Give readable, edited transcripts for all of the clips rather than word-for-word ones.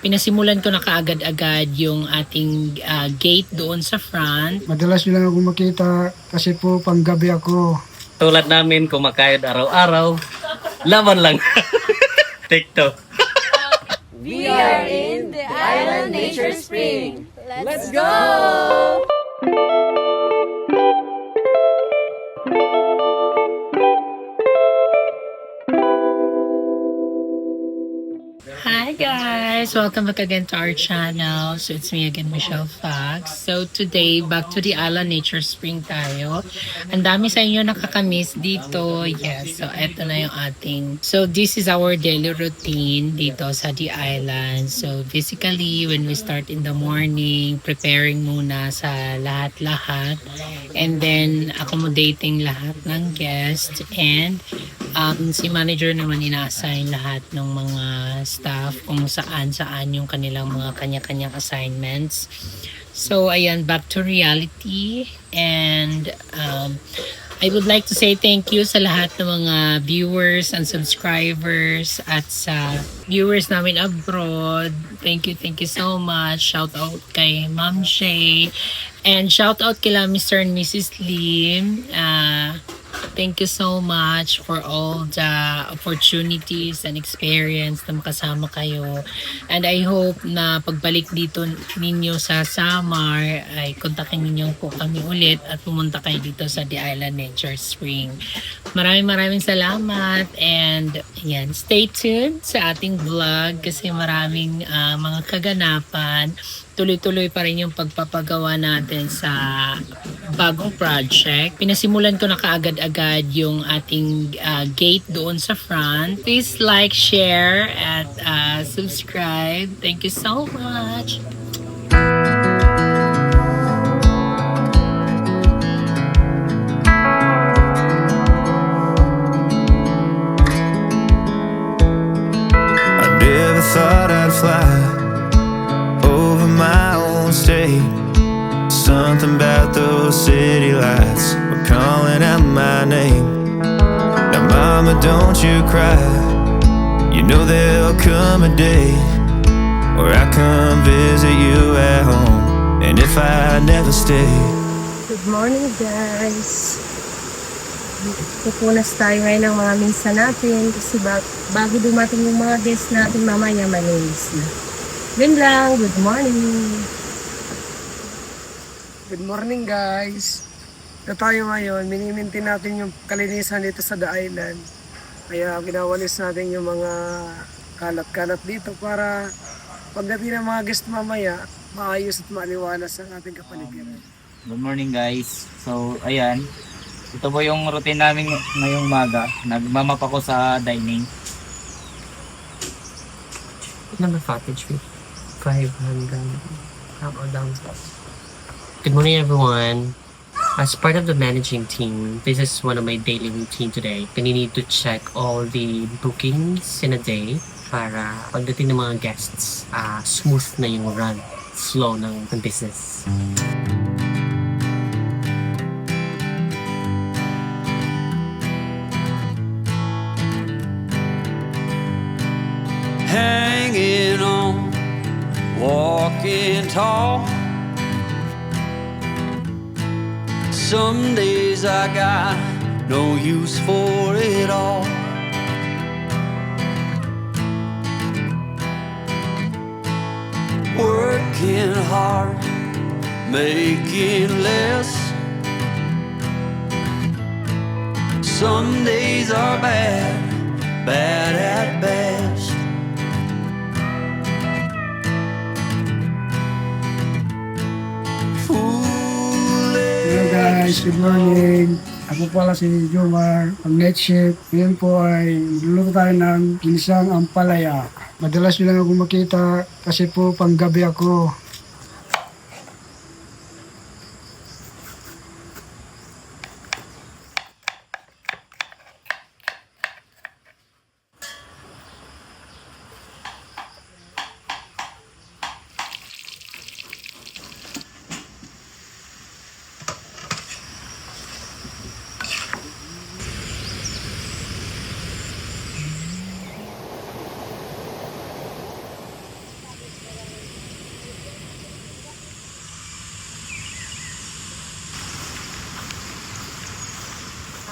Pinasimulan ko na kaagad-agad yung ating gate doon sa front. Madalas nyo lang ako makita kasi po panggabi ako. Tulad namin, kumakayod araw-araw. Laban lang. TikTok. We are in the Island Nature Spring. Let's go! Hi guys! Welcome back again to our channel. So it's me again, Michelle Fox. So today, back to the Island Nature Spring tayo. Ang dami sa inyo nakakamiss dito. Yes, so eto na yung ating. So this is our daily routine dito sa the island. So basically, when we start in the morning, preparing muna sa lahat-lahat. And then accommodating lahat ng guests. And si manager naman ina-assign lahat ng mga staff kung saan yung kanilang mga kanya-kanyang assignments. So, ayan, back to reality. And I would like to say thank you sa lahat ng mga viewers and subscribers at sa viewers namin abroad. Thank you so much. Shout out kay Ma'am Shay. And shout out kila Mr. and Mrs. Lim. Thank you so much for all the opportunities and experience na makasama kayo. And I hope na pagbalik dito ninyo sa Samar ay kontakin ninyo po kami ulit at pumunta kayo dito sa The Island Nature Spring. Maraming salamat and yan, stay tuned sa ating vlog kasi maraming mga kaganapan. Tuloy-tuloy pa rin yung pagpapagawa natin sa bagong project. Pinasimulan ko na kaagad-agad yung ating gate doon sa front. Please like, share, at subscribe. Thank you so much! I never thought I'd fly over my own state. Something about those city lights were calling out my name. Now mama, don't you cry. You know there'll come a day where I come visit you at home. And if I never stay. Good morning, guys. Pupunas tayo ngayon ng mga minsan natin kasi bago dumating yung mga guests natin, mamaya malinis na. Yun lang, good morning. Good morning guys. Ito tayo ngayon, minimintin natin yung kalinisan dito sa The Island. Kaya ginawalis natin yung mga kalat-kalat dito para pagdating ng mga guest mamaya, maayos at maliwalas ang ating kapaligiran. Good morning guys. So, ayan. Ito po yung routine namin ngayong umaga. Nagmamap ako sa dining. Number cottage with 500 down. Good morning, everyone. As part of the managing team, this is one of my daily routine today. I need to check all the bookings in a day para pagdating ng mga guests, smooth na yung run, flow ng business. Hanging on, walking tall. Some days I got no use for it all. Working hard, making less. Some days are bad, bad at best. Hello guys, good morning. Ako pala si Jomar, ang night shift. Ngayon po ay luluto tayo ng ginisang ampalaya. Madalas nyo lang ako makita kasi po panggabi ako.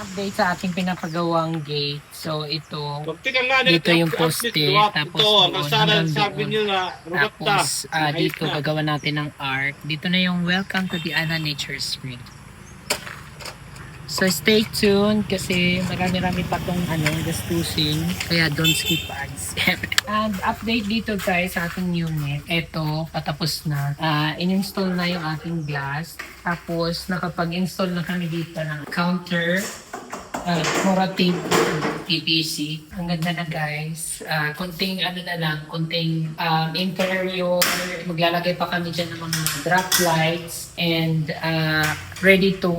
update sa ating pinapagawang gate. So ito, dito yung poste, tapos doon, hanggang doon. Tapos dito gagawa natin ng arc. Dito na yung welcome to the Island Nature Spring. So stay tuned kasi marami-rami pa tong gastusin. Kaya don't skip ads. And update dito guys sa ating unit. Ito, patapos na. In-install na yung ating glass. Tapos nakapag-install na kami dito ng counter. Decorative PPC. Ang ganda na guys. Konting konting interior. Maglalagay pa kami dyan ng mga drop lights and ready to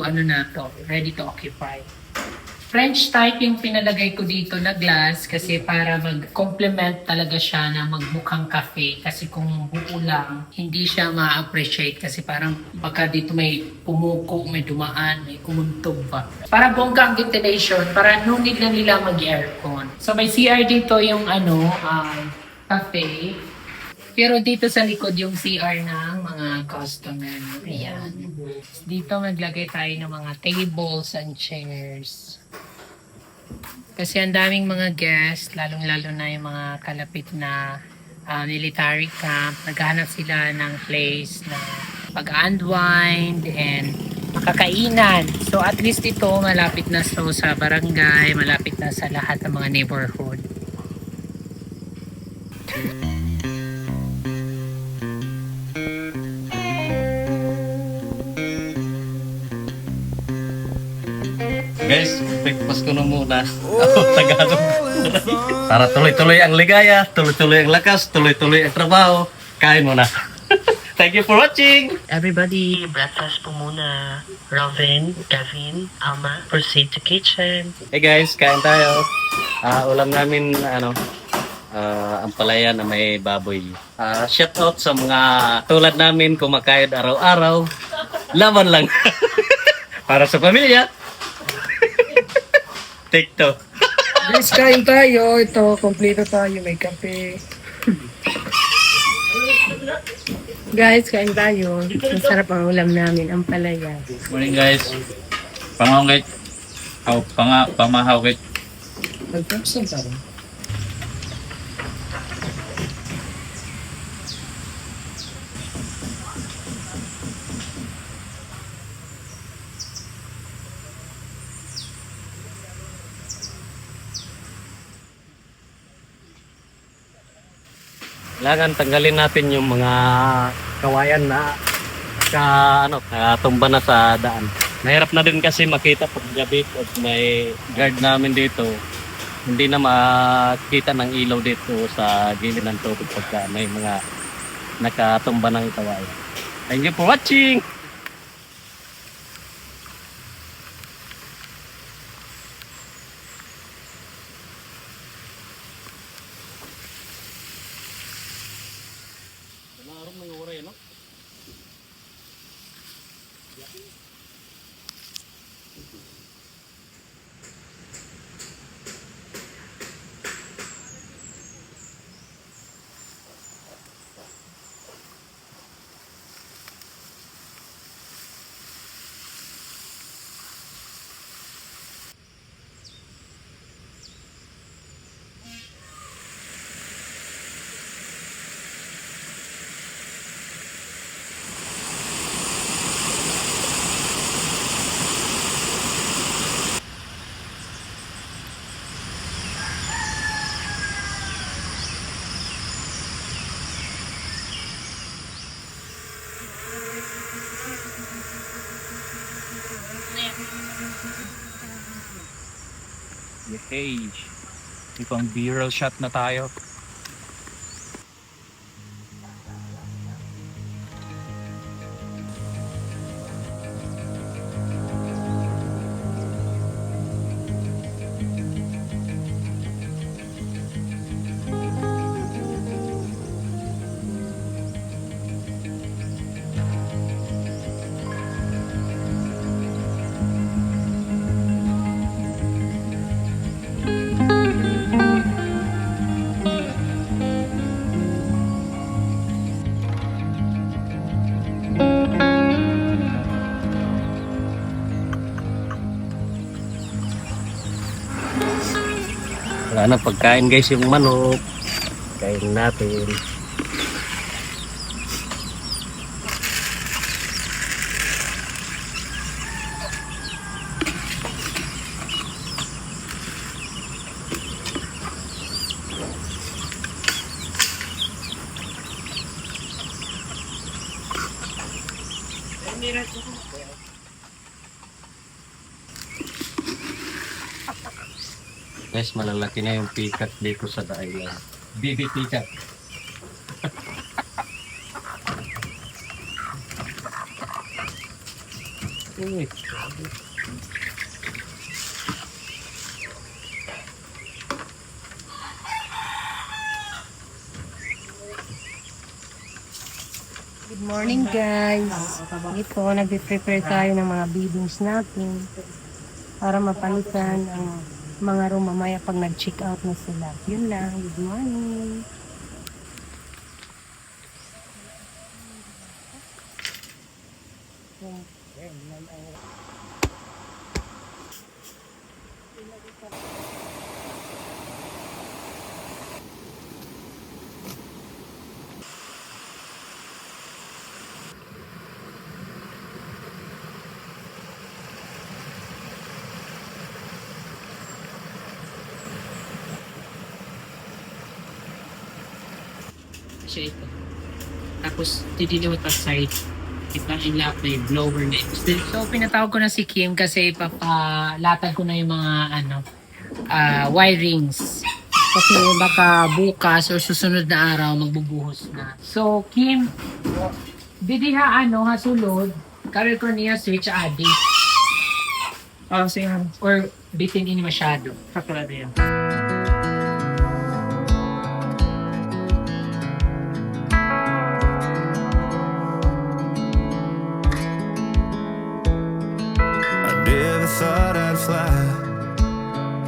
occupy. French type yung pinalagay ko dito na glass kasi para mag-complement talaga siya na magmukhang cafe kasi kung buo lang, hindi siya ma-appreciate kasi parang baka dito may pumuko, may dumaan, may kumuntog pa. Para bongga ang ventilation, para no need na nila mag-aircon. So may CR dito yung cafe. Pero dito sa likod yung CR ng mga customer. Ayan. Dito maglagay tayo ng mga tables and chairs. Kasi ang daming mga guests, lalong-lalo na yung mga kalapit na military camp. Naghahanap sila ng place na pag-unwind and makakainan. So at least ito malapit na sa barangay, malapit na sa lahat ng mga neighborhood. Guys, breakfast ko na muna. Ako Tagalog. Para tuloy-tuloy ang ligaya, tuloy-tuloy ang lakas, tuloy-tuloy ang trabaho. Kain muna. Thank you for watching! Everybody, breakfast po muna. Robin, Kevin, Alma, proceed to kitchen. Hey guys, kain tayo. Ulam namin, ampalaya na may baboy. Shout out sa mga tulad namin kumakain araw-araw. Laban lang. Para sa pamilya. TikTok. Guys, kain tayo. Ito, kompleto tayo. May kape. Guys, kain tayo. Masarap ang ulam namin, ang palaya. Morning guys. Pangawit. Pamahawit. Magpapsan tayo. Kailangan tanggalin natin yung mga kawayan na tumba na sa daan. Mahirap na din kasi makita pag gabi at may guard namin dito. Hindi na makita ng ilaw dito sa gilid ng tubig pagka may mga nakatumba ng kawayan. Thank you for watching! Hey, ipang B-roll shot na tayo. Sana pagkain guys yung manok. Kain natin. Guys, malalaki na yung pikat dito sa dahilan. Baby pikat. Uy. Good morning guys. Ito, nag-prepare tayo ng mga bibings natin para mapalitan ang mga room mamaya pag nag-check out na sila. Yun lang. Good morning. Siya ito. Tapos, didiliwat pa side. Ipain lahat na yung blower na ito. So, pinatawag ko na si Kim kasi papalatag ko na yung mga wirings. Kasi baka bukas or susunod na araw magbubuhos na. So, Kim, didiha hasulod, karir ko niya switch adi. Sige. Or bitin ini masyado. Katulad yan. I never thought I'd fly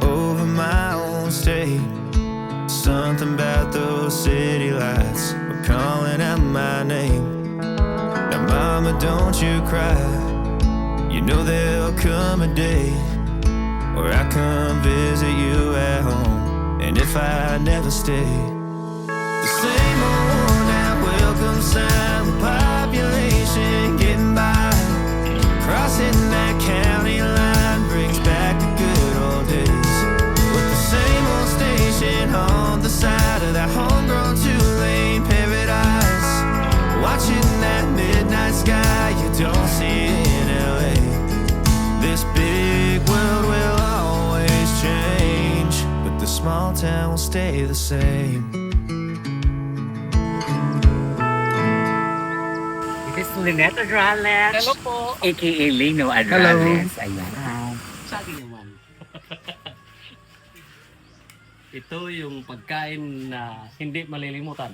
over my own state. Something about those city lights were calling out my name. Now, mama, don't you cry. You know there'll come a day where I come visit you at home. And if I never stay, the same old worn out welcome sign, the population getting by, crossing that county line brings back the good old days. With the same old station on the side of that homegrown two-lane paradise, watching that midnight sky you don't see in LA. This big world will always change, but the small town will stay the same. This is Lineto Adrales. Hello po. A.K.A. Lino Adrales. Ayan. Sabi naman. Ito yung pagkain na hindi malilimutan.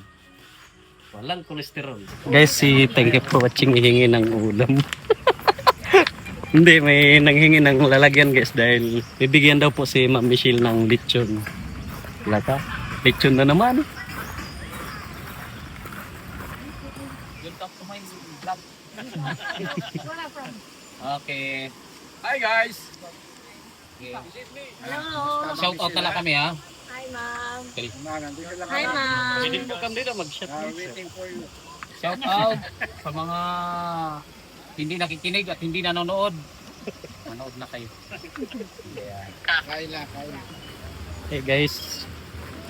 Walang kolesterol. Guys, thank you for watching hihingi ng ulam. Hindi, may nanghingi ng lalagyan guys dahil bibigyan daw po si Ma'am Michelle ng lechon. Wala ka? Lechon na naman. Okay. Hi guys! Hello. Shout out na lang kami ha. Hi ma'am. Okay. Hi ma'am. Pwede po kami dito mag-shot. Shout out sa mga hindi nakikinig at hindi nanonood. Manood na kayo. Hey guys,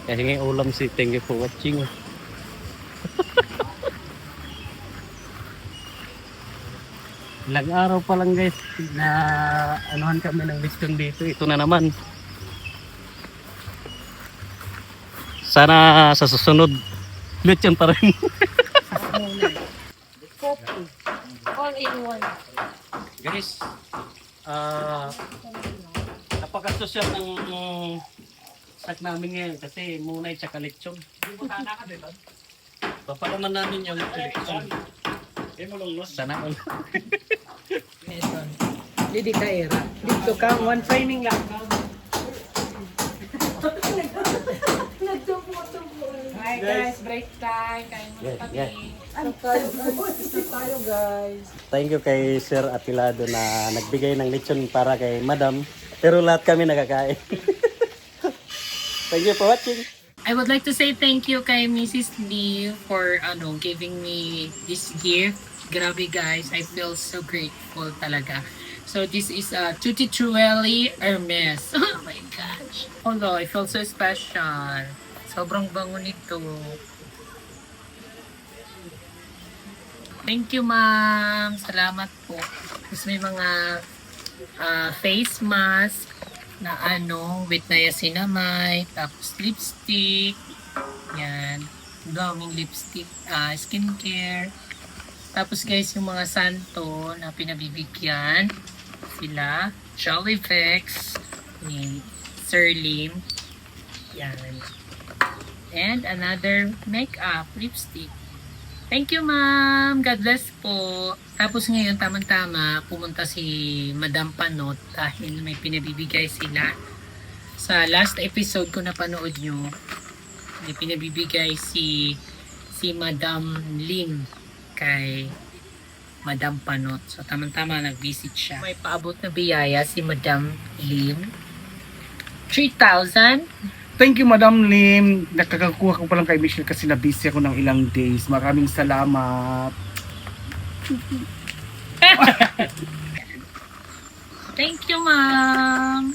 kahingi ulam si thank you for watching. Ilang araw pa lang guys na anuhan kami ng lechon dito. Ito na naman. Sana sa susunod lechon pa rin. All in one. Guys, napaka-social ng snack namin ngayon kasi munay tsaka lechon. Papalaman namin yung lechon. Sana all. Lidi ka era. Dito ka, one framing lang. Hi guys, break time. Kain muna kami. Tayo guys. Thank you kay Sir Atilado na nagbigay ng lechon para kay Madam. Pero lahat kami nakakain. Thank you for watching. I would like to say thank you kay Mrs. Lee for giving me this gift. Grabe guys, I feel so grateful talaga. So this is a Tutti Truelli Hermes. Oh my gosh. Although I feel so special. Sobrang bango nito. Thank you ma'am. Salamat po. Tapos may mga face mask na with niacinamide, tapos lipstick, yan, daming lipstick, skincare, tapos guys yung mga santo na pinabibigyan sila, Jollyvex, ni Sir Lim, yan, and another makeup lipstick. Thank you, ma'am. God bless po. Tapos ngayon, tamang-tama, pumunta si Madam Panot dahil may pinabibigay sila. Sa last episode ko napanood nyo, may pinabibigay si Madam Lim kay Madam Panot. So, tamang-tama, nag-visit siya. May paabot na biyaya si Madam Lim. 3,000. Thank you, Madam Lim. Nakakakuha ko pa lang kay Michelle kasi na-busy ako ng ilang days. Maraming salamat. Thank you, ma'am.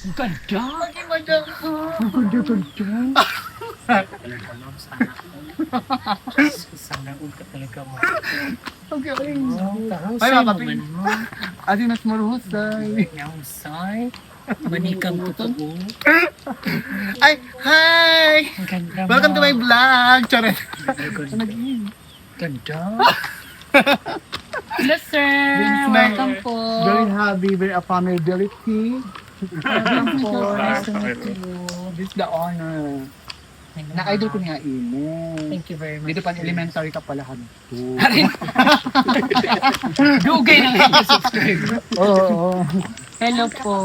Ang ganda. Ang madam ko. Ang ganda. Sana ulit talaga mo. Okay. Ay, mapapin. Adi mas maruhusay. Yausay. Manikang totoo. Ay, hi! Ang ganda mo. Welcome to my vlog. Charet. Ganda. Hello, sir. It's Welcome po. Very happy, very affability. Welcome po. Nice to meet you. This is the honor. Na-idol ko niya Ine. Thank you very much. Dito pa elementary ka pala kami. Dugay na lang subscribe. Oo. Hello po.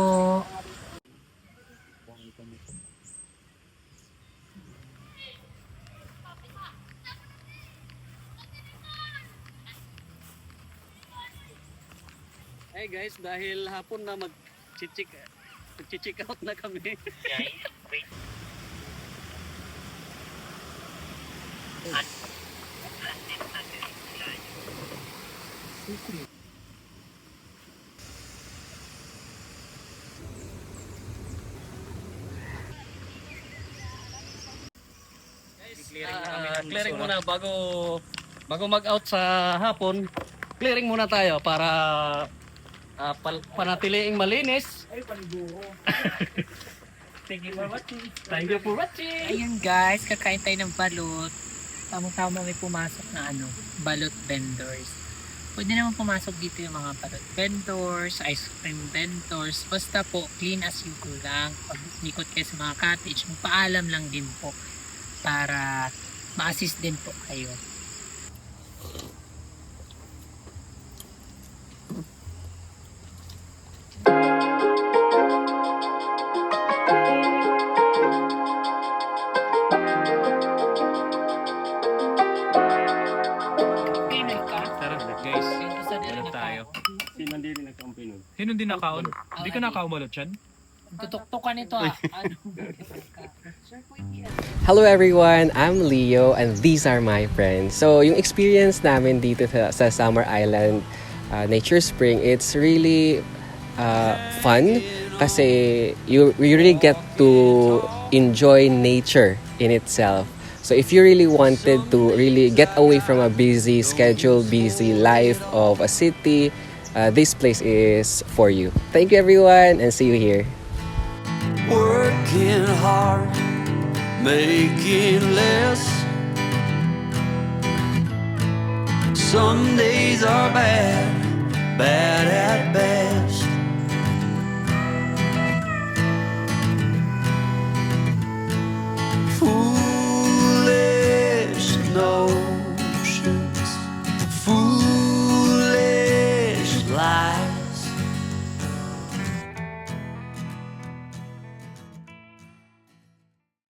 Hey guys, dahil hapon na mag-check out na kami. Clearing muna bago mag-out sa hapon. Clearing muna tayo para panatiliing malinis. Thank you for watching. Thank you for watching. Ayun guys, kakain tayo ng balot. Tama-tama may pumasok na balot vendors. Pwede naman pumasok dito yung mga balot vendors, ice cream vendors. Basta po, clean as you go lang. Pag ikot kayo sa mga cottage, magpaalam lang din po para ma-assist din po kayo. Sino din nakaon? Hindi ka nakaumalot yan? Tutuktukan ito Hello everyone, I'm Leo and these are my friends. So yung experience namin dito sa Summer Island Nature Spring, it's really fun kasi you really get to enjoy nature in itself. So if you really wanted to really get away from a busy schedule, busy life of a city, this place is for you. Thank you everyone and see you here. Working hard, making less. Some days are bad, bad at best.